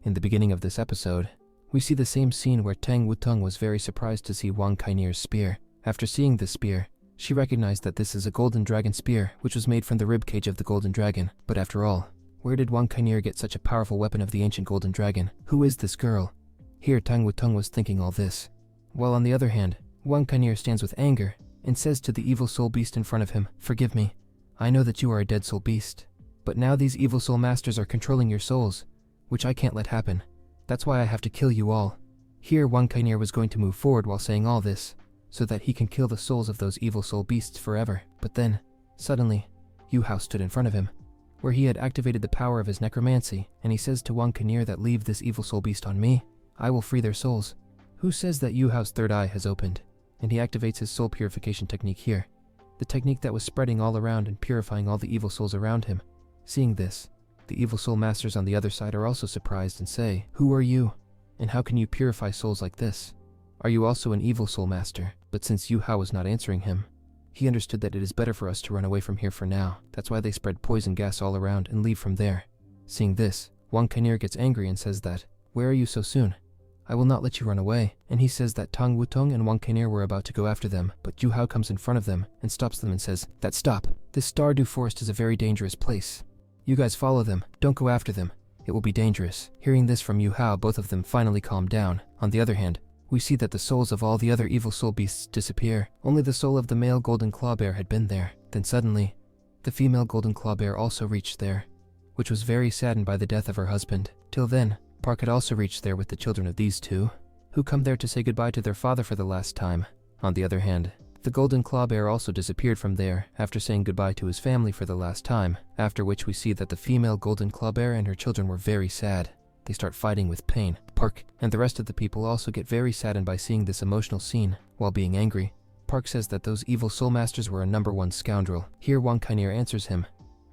In the beginning of this episode, we see the same scene where Tang Wutung was very surprised to see Wang Kainir's spear. After seeing this spear, she recognized that this is a golden dragon spear which was made from the ribcage of the golden dragon. But after all, where did Wang Kainir get such a powerful weapon of the ancient golden dragon? Who is this girl? Here Tang Wutung was thinking all this, while on the other hand, Wang Kainir stands with anger and says to the evil soul beast in front of him, "Forgive me, I know that you are a dead soul beast, but now these evil soul masters are controlling your souls, which I can't let happen. That's why I have to kill you all." Here Wang Kainir was going to move forward while saying all this, so that he can kill the souls of those evil soul beasts forever. But then, suddenly, Yu Hao stood in front of him, where he had activated the power of his necromancy, and he says to Wang Kainir that leave this evil soul beast on me, I will free their souls. Who says that Yu Hao's third eye has opened, and he activates his soul purification technique here, the technique that was spreading all around and purifying all the evil souls around him. Seeing this, the evil soul masters on the other side are also surprised and say, "Who are you? And how can you purify souls like this? Are you also an evil soul master?" But since Yu Hao was not answering him, he understood that it is better for us to run away from here for now. That's why they spread poison gas all around and leave from there. Seeing this, Wang Kainir gets angry and says that, "Where are you so soon? I will not let you run away." And he says that Tang Wutung and Wang Kainir were about to go after them, but Yu Hao comes in front of them and stops them and says, "That stop. This Stardew Forest is a very dangerous place. You guys follow them, don't go after them. It will be dangerous." Hearing this from Yu Hao, both of them finally calm down. On the other hand, we see that the souls of all the other evil soul beasts disappear. Only the soul of the male golden claw bear had been there. Then suddenly, the female golden claw bear also reached there, which was very saddened by the death of her husband. Till then, Park had also reached there with the children of these two, who come there to say goodbye to their father for the last time. On the other hand, the golden claw bear also disappeared from there after saying goodbye to his family for the last time, after which we see that the female golden claw bear and her children were very sad. They start fighting with pain. Park and the rest of the people also get very saddened by seeing this emotional scene. While being angry, Park says that those evil soul masters were a #1 scoundrel. Here Wang Kainir answers him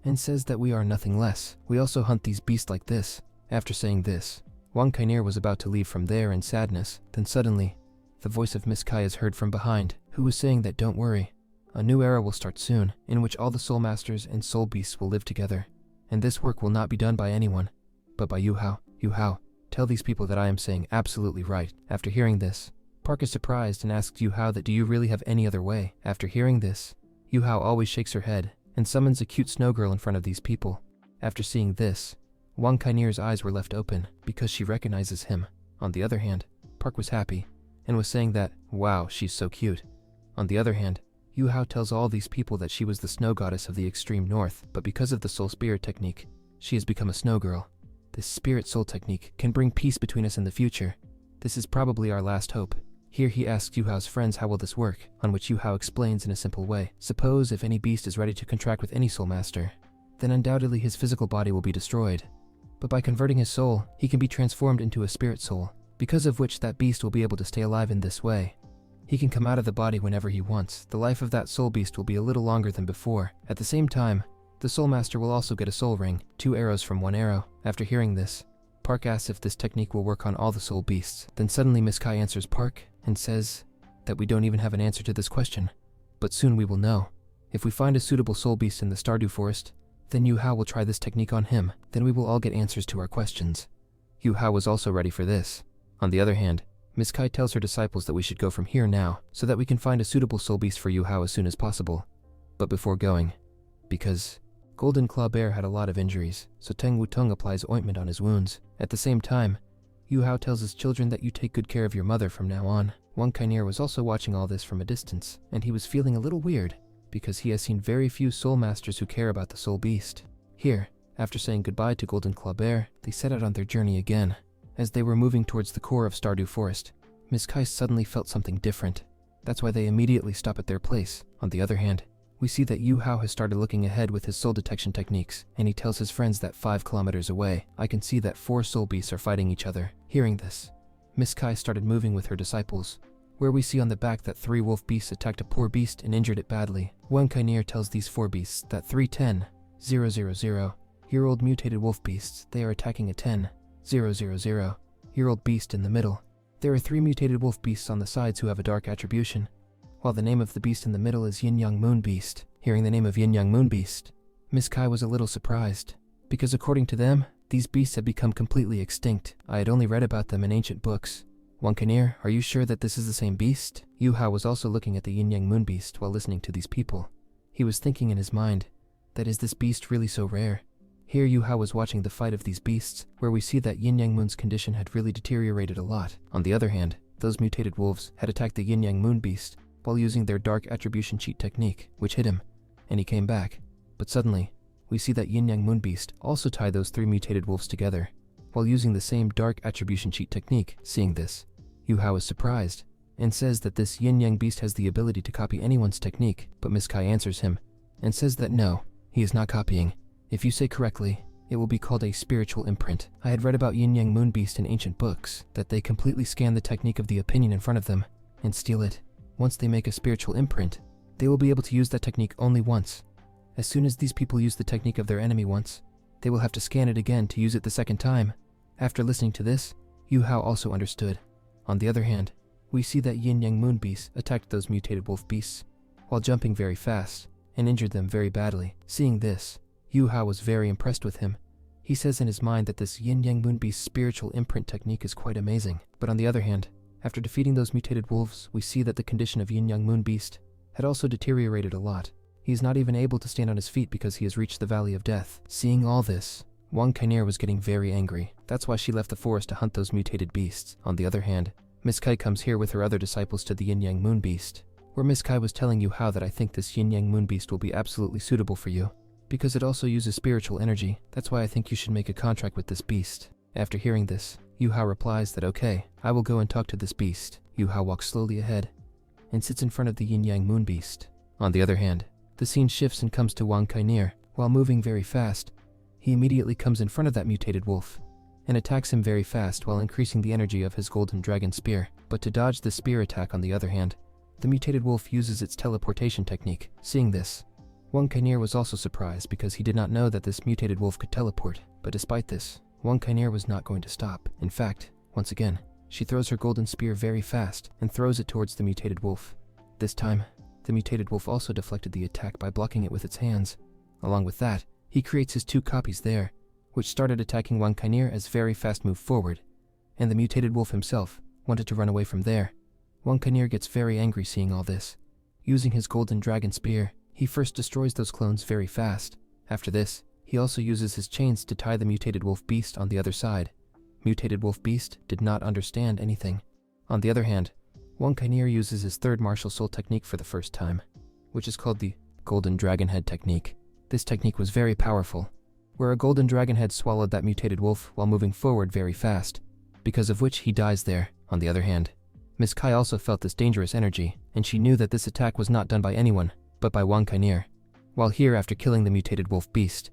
and says that we are nothing less. We also hunt these beasts like this. After saying this, Wang Kainir was about to leave from there in sadness. Then suddenly, the voice of Miss Kai is heard from behind, who was saying that don't worry, a new era will start soon, in which all the soul masters and soul beasts will live together. And this work will not be done by anyone, but by Yu Hao. Yu Hao, tell these people that I am saying absolutely right. After hearing this, Park is surprised and asks Yu Hao that do you really have any other way? After hearing this, Yu Hao always shakes her head and summons a cute snow girl in front of these people. After seeing this, Wang Kainir's eyes were left open because she recognizes him. On the other hand, Park was happy and was saying that, wow, she's so cute. On the other hand, Yu Hao tells all these people that she was the snow goddess of the extreme north, but because of the soul spirit technique, she has become a snow girl. This spirit soul technique can bring peace between us in the future. This is probably our last hope. Here he asks Yu Hao's friends how will this work, on which Yu Hao explains in a simple way. Suppose if any beast is ready to contract with any soul master, then undoubtedly his physical body will be destroyed. But by converting his soul, he can be transformed into a spirit soul, because of which that beast will be able to stay alive in this way. He can come out of the body whenever he wants. The life of that soul beast will be a little longer than before. At the same time, the soul master will also get a soul ring, 2 arrows from 1 arrow. After hearing this, Park asks if this technique will work on all the soul beasts. Then suddenly Miss Kai answers Park and says that we don't even have an answer to this question, but soon we will know. If we find a suitable soul beast in the Stardew Forest, then Yu Hao will try this technique on him. Then we will all get answers to our questions. Yu Hao was also ready for this. On the other hand, Miss Kai tells her disciples that we should go from here now, so that we can find a suitable soul beast for Yu Hao as soon as possible. But before going, because Golden Claw Bear had a lot of injuries, so Tang Wutung applies ointment on his wounds. At the same time, Yu Hao tells his children that you take good care of your mother from now on. Wang Kainir was also watching all this from a distance, and he was feeling a little weird, because he has seen very few soul masters who care about the soul beast. Here, after saying goodbye to Golden Claw Bear, they set out on their journey again. As they were moving towards the core of Stardew Forest, Miss Kai suddenly felt something different. That's why they immediately stop at their place. On the other hand, we see that Yu Hao has started looking ahead with his soul detection techniques, and he tells his friends that 5 kilometers away, I can see that 4 soul beasts are fighting each other. Hearing this, Miss Kai started moving with her disciples, where we see on the back that 3 wolf beasts attacked a poor beast and injured it badly. Wang Kainir tells these 4 beasts that 3 10,000-year-old mutated wolf beasts, they are attacking a 10,000-year-old beast in the middle. There are 3 mutated wolf beasts on the sides who have a dark attribution, while the name of the beast in the middle is Yin Yang Moon Beast. Hearing the name of Yin Yang Moon Beast, Miss Kai was a little surprised, because according to them, These beasts have become completely extinct. I had only read about them in ancient books. Wang Kainir, are you sure that this is the same beast? Yu Hao was also looking at the Yin Yang Moon Beast while listening to these people. He was thinking in his mind, that is this beast really so rare? Here Yu Hao was watching the fight of these beasts, where we see that Yin Yang Moon's condition had really deteriorated a lot. On the other hand, those mutated wolves had attacked the Yin Yang Moon Beast while using their dark attribution cheat technique, which hit him, and he came back. But suddenly, we see that Yin Yang Moon Beast also tied those 3 mutated wolves together, while using the same dark attribution cheat technique. Seeing this, Yu Hao is surprised, and says that this Yin Yang Beast has the ability to copy anyone's technique, but Miss Kai answers him, and says that no, he is not copying. If you say correctly, it will be called a spiritual imprint. I had read about Yin Yang Moon Beast in ancient books, that they completely scan the technique of the opinion in front of them, and steal it. Once they make a spiritual imprint, they will be able to use that technique only once. As soon as these people use the technique of their enemy once, they will have to scan it again to use it the second time. After listening to this, Yu Hao also understood. On the other hand, we see that Yin Yang Moon Beast attacked those mutated wolf beasts, while jumping very fast, and injured them very badly. Seeing this, Yu Hao was very impressed with him. He says in his mind that this Yin Yang Moon Beast's spiritual imprint technique is quite amazing. But on the other hand, after defeating those mutated wolves, we see that the condition of Yin Yang Moon Beast had also deteriorated a lot. He is not even able to stand on his feet because he has reached the Valley of Death. Seeing all this, Wang Kainir was getting very angry. That's why she left the forest to hunt those mutated beasts. On the other hand, Miss Kai comes here with her other disciples to the Yin Yang Moon Beast, where Miss Kai was telling Yu Hao that I think this Yin Yang Moon Beast will be absolutely suitable for you, because it also uses spiritual energy. That's why I think you should make a contract with this beast. After hearing this, Yu Hao replies that okay, I will go and talk to this beast. Yu Hao walks slowly ahead and sits in front of the Yin Yang Moon Beast. On the other hand, the scene shifts and comes to Wang Kainir. While moving very fast, he immediately comes in front of that mutated wolf and attacks him very fast while increasing the energy of his golden dragon spear. But to dodge the spear attack, on the other hand, the mutated wolf uses its teleportation technique. Seeing this, Wang Kainir was also surprised because he did not know that this mutated wolf could teleport. But despite this, Wang Kainir was not going to stop. In fact, once again, she throws her golden spear very fast and throws it towards the mutated wolf. This time, the mutated wolf also deflected the attack by blocking it with its hands. Along with that, he creates his 2 copies there, which started attacking Wang Kainir as very fast moved forward, and the mutated wolf himself wanted to run away from there. Wang Kainir gets very angry seeing all this. Using his golden dragon spear, he first destroys those clones very fast. After this, he also uses his chains to tie the mutated wolf beast on the other side. Mutated wolf beast did not understand anything. On the other hand, Wang Kainir uses his 3rd martial soul technique for the first time, which is called the Golden Dragon Head technique. This technique was very powerful, where a golden dragon head swallowed that mutated wolf while moving forward very fast, because of which he dies there. On the other hand, Miss Kai also felt this dangerous energy, and she knew that this attack was not done by anyone, but by Wang Kainir. While here, after killing the mutated wolf beast,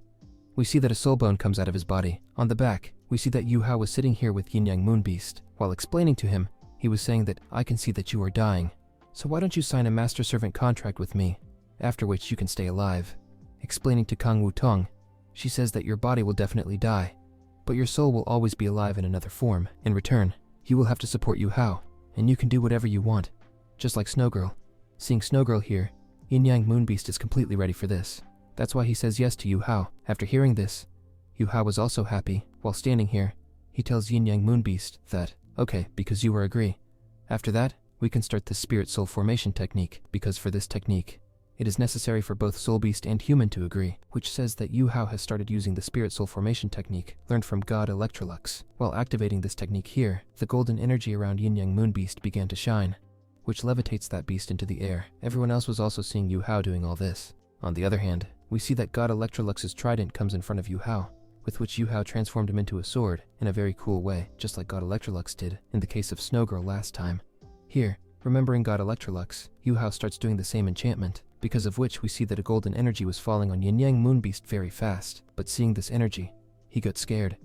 we see that a soul bone comes out of his body. On the back, we see that Yu Hao was sitting here with Yin Yang Moon Beast. While explaining to him, he was saying that I can see that you are dying, so why don't you sign a master-servant contract with me, after which you can stay alive. Explaining to Kang Wutong, she says that your body will definitely die, but your soul will always be alive in another form. In return, you will have to support Yu Hao, and you can do whatever you want, just like Snowgirl. Seeing Snowgirl here, Yin Yang Moon Beast is completely ready for this. That's why he says yes to Yu Hao. After hearing this, Yu Hao was also happy. While standing here, he tells Yin Yang Moon Beast that, okay, because you agree. After that, we can start the spirit soul formation technique, because for this technique, it is necessary for both soul beast and human to agree, which says that Yu Hao has started using the spirit soul formation technique learned from God Electrolux. While activating this technique here, the golden energy around Yin Yang Moon Beast began to shine, which levitates that beast into the air. Everyone else was also seeing Yu Hao doing all this. On the other hand, we see that God Electrolux's trident comes in front of Yu Hao, with which Yu Hao transformed him into a sword in a very cool way, just like God Electrolux did in the case of Snowgirl last time. Here, remembering God Electrolux, Yu Hao starts doing the same enchantment, because of which we see that a golden energy was falling on Yin Yang Moon Beast very fast. But seeing this energy, he got scared,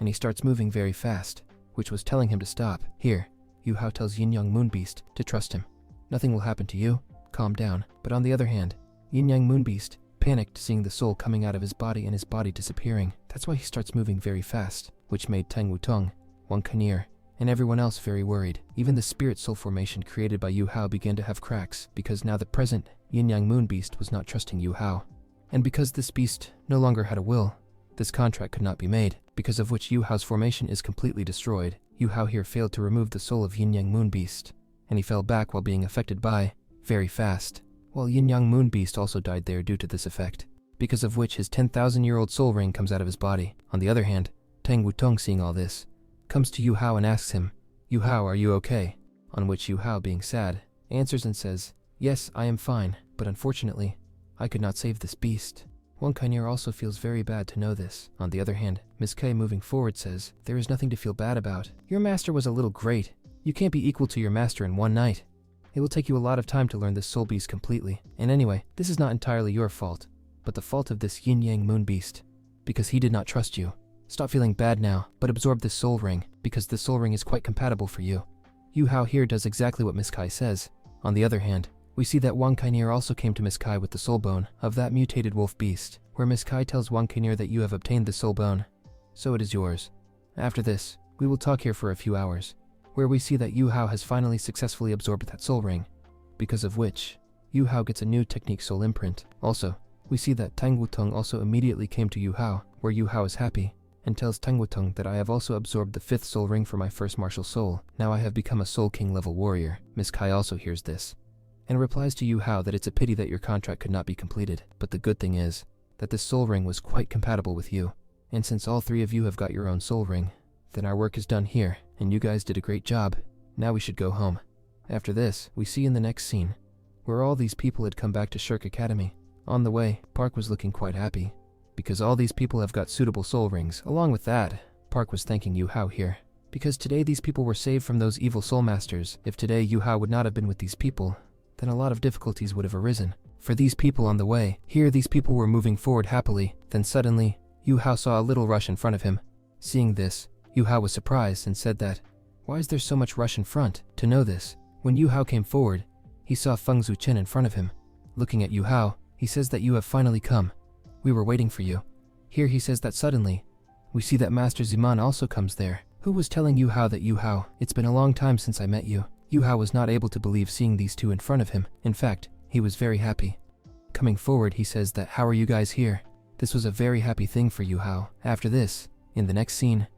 and he starts moving very fast, which was telling him to stop. Here, Yu Hao tells Yin Yang Moon Beast to trust him. Nothing will happen to you, calm down. But on the other hand, Yin Yang Moon Beast panicked seeing the soul coming out of his body and his body disappearing. That's why he starts moving very fast, which made Tang Wutong, Wang Kainir, and everyone else very worried. Even the spirit soul formation created by Yu Hao began to have cracks, because now the present Yin Yang Moon Beast was not trusting Yu Hao. And because this beast no longer had a will, this contract could not be made, because of which Yu Hao's formation is completely destroyed. Yu Hao here failed to remove the soul of Yin Yang Moon Beast, and he fell back while being affected by, very fast, while Yin Yang Moon Beast also died there due to this effect, because of which his 10,000-year-old soul ring comes out of his body. On the other hand, Tang Wutong, seeing all this, comes to Yu Hao and asks him, "Yu Hao, are you okay?" On which Yu Hao, being sad, answers and says, "Yes, I am fine, but unfortunately, I could not save this beast." Wang Kainier also feels very bad to know this. On the other hand, Miss K, moving forward, says, "There is nothing to feel bad about. Your master was a little great. You can't be equal to your master in one night. It will take you a lot of time to learn this soul beast completely. And anyway, this is not entirely your fault, but the fault of this Yin Yang Moon Beast, because he did not trust you. Stop feeling bad now, but absorb this soul ring, because this soul ring is quite compatible for you." Yu Hao here does exactly what Miss Kai says. On the other hand, we see that Wang Kainier also came to Miss Kai with the soul bone of that mutated wolf beast, where Miss Kai tells Wang Kainier that you have obtained the soul bone, so it is yours. After this, we will talk here for a few hours, where we see that Yu Hao has finally successfully absorbed that soul ring, because of which Yu Hao gets a new technique soul imprint. Also, we see that Tang Wutong also immediately came to Yu Hao, where Yu Hao is happy, and tells Tang Wutong that I have also absorbed the 5th soul ring for my first martial soul. Now I have become a Soul King level warrior. Miss Kai also hears this, and replies to Yu Hao that it's a pity that your contract could not be completed, but the good thing is that this soul ring was quite compatible with you, and since all 3 of you have got your own soul ring, then our work is done here, and you guys did a great job. Now we should go home. After this, we see in the next scene, where all these people had come back to Shirk Academy. On the way, Park was looking quite happy, because all these people have got suitable soul rings. Along with that, Park was thanking Yu Hao here, because today these people were saved from those evil soul masters. If today Yu Hao would not have been with these people, then a lot of difficulties would have arisen. For these people on the way, here these people were moving forward happily, then suddenly, Yu Hao saw a little rush in front of him. Seeing this, Yu Hao was surprised and said that, "Why is there so much rush in front?" To know this, when Yu Hao came forward, he saw Feng Zuchen in front of him. Looking at Yu Hao, he says that you have finally come. We were waiting for you. Here he says that suddenly, we see that Master Ziman also comes there. Who was telling Yu Hao that Yu Hao, it's been a long time since I met you. Yu Hao was not able to believe seeing these two in front of him. In fact, he was very happy. Coming forward, he says that, "How are you guys here?" This was a very happy thing for Yu Hao. After this, in the next scene,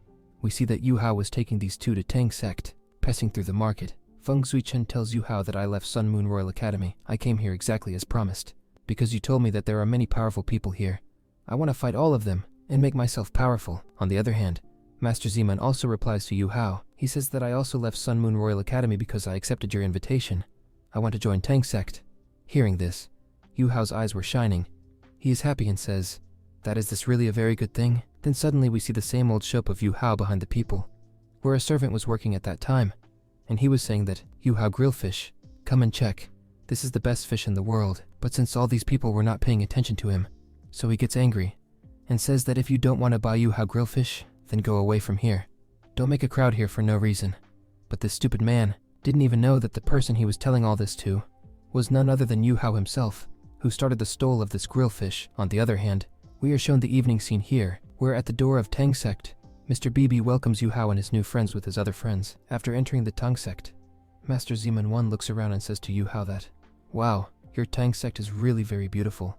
we see that Yu Hao was taking these two to Tang Sect, passing through the market. Feng Zuchen tells Yu Hao that I left Sun Moon Royal Academy. I came here exactly as promised, because you told me that there are many powerful people here. I want to fight all of them and make myself powerful. On the other hand, Master Zeman also replies to Yu Hao. He says that I also left Sun Moon Royal Academy because I accepted your invitation. I want to join Tang Sect. Hearing this, Yu Hao's eyes were shining. He is happy and says, "That is this really a very good thing?" Then suddenly we see the same old shop of Yu Hao behind the people, where a servant was working at that time, and he was saying that, "Yu Hao grill fish, come and check. This is the best fish in the world." But since all these people were not paying attention to him, so he gets angry and says that if you don't want to buy Yu Hao grill fish, then go away from here. Don't make a crowd here for no reason. But this stupid man didn't even know that the person he was telling all this to was none other than Yu Hao himself, who started the stole of this grill fish. On the other hand, we are shown the evening scene here, where at the door of Tang Sect, Mr. Bibi welcomes Yu Hao and his new friends with his other friends. After entering the Tang Sect, Master Zeman 1 looks around and says to Yu Hao that, "Wow, your Tang Sect is really very beautiful.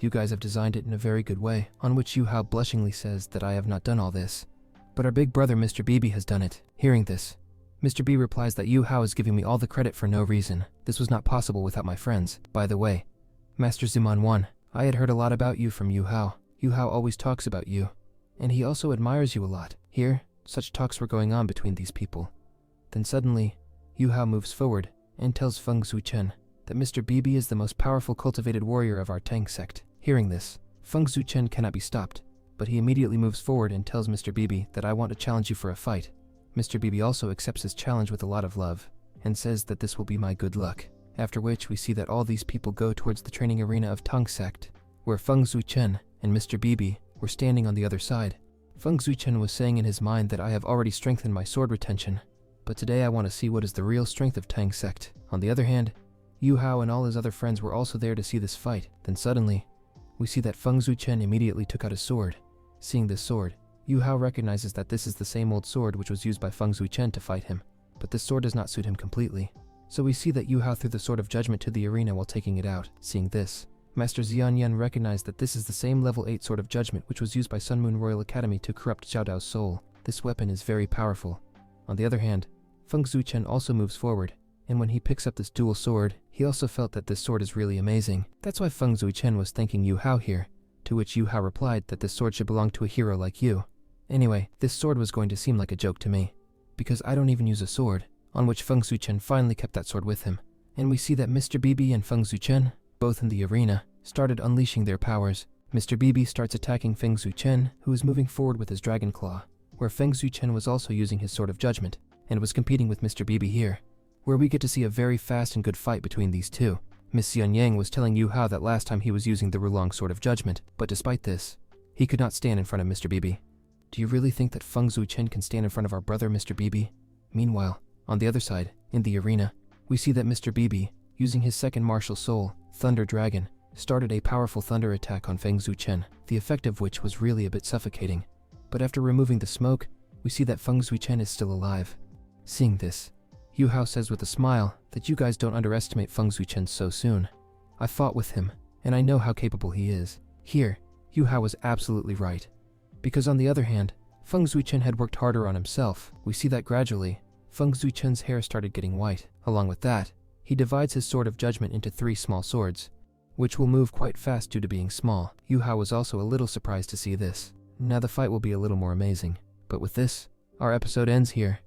You guys have designed it in a very good way." On which Yu Hao blushingly says that I have not done all this, but our big brother Mr. Bibi has done it. Hearing this, Mr. B replies that Yu Hao is giving me all the credit for no reason. This was not possible without my friends. By the way, Master Zeman 1, I had heard a lot about you from Yu Hao. Yu Hao always talks about you, and he also admires you a lot. Here, such talks were going on between these people. Then suddenly, Yu Hao moves forward and tells Feng Zuchen that Mr. Bibi is the most powerful cultivated warrior of our Tang Sect. Hearing this, Feng Zuchen cannot be stopped, but he immediately moves forward and tells Mr. Bibi that I want to challenge you for a fight. Mr. Bibi also accepts his challenge with a lot of love, and says that this will be my good luck. After which we see that all these people go towards the training arena of Tang Sect, where Feng Zuchen and Mr. Bibi were standing on the other side. Feng Zuchen was saying in his mind that I have already strengthened my sword retention, but today I want to see what is the real strength of Tang Sect. On the other hand, Yu Hao and all his other friends were also there to see this fight. Then suddenly, we see that Feng Zuchen immediately took out his sword. Seeing this sword, Yu Hao recognizes that this is the same old sword which was used by Feng Zuchen to fight him, but this sword does not suit him completely. So we see that Yu Hao threw the sword of judgment to the arena while taking it out. Seeing this, Master Xian Yan recognized that this is the same level 8 Sword of Judgment which was used by Sun Moon Royal Academy to corrupt Xiao Dao's soul. This weapon is very powerful. On the other hand, Feng Zuchen also moves forward, and when he picks up this dual sword, he also felt that this sword is really amazing. That's why Feng Zuchen was thanking Yu Hao here, to which Yu Hao replied that this sword should belong to a hero like you. Anyway, this sword was going to seem like a joke to me, because I don't even use a sword, on which Feng Zuchen finally kept that sword with him. And we see that Mr. Bibi and Feng Zuchen, both in the arena, started unleashing their powers. Mr. Bibi starts attacking Feng Zuchen, who is moving forward with his Dragon Claw, where Feng Zuchen was also using his Sword of Judgment, and was competing with Mr. Bibi here, where we get to see a very fast and good fight between these two. Miss Xian Yang was telling Yu Hao that last time he was using the Rulong Sword of Judgment, but despite this, he could not stand in front of Mr. Bibi. Do you really think that Feng Zuchen can stand in front of our brother Mr. Bibi? Meanwhile, on the other side, in the arena, we see that Mr. Bibi, using his second martial soul, Thunder Dragon, started a powerful thunder attack on Feng Zuchen, the effect of which was really a bit suffocating. But after removing the smoke, we see that Feng Zuchen is still alive. Seeing this, Yu Hao says with a smile that you guys don't underestimate Feng Zuchen so soon. I fought with him, and I know how capable he is. Here, Yu Hao was absolutely right. Because on the other hand, Feng Zuchen had worked harder on himself. We see that gradually, Feng Zuchen's hair started getting white. Along with that, he divides his Sword of Judgment into 3 small swords, which will move quite fast due to being small. Yu Hao was also a little surprised to see this. Now the fight will be a little more amazing. But with this, our episode ends here.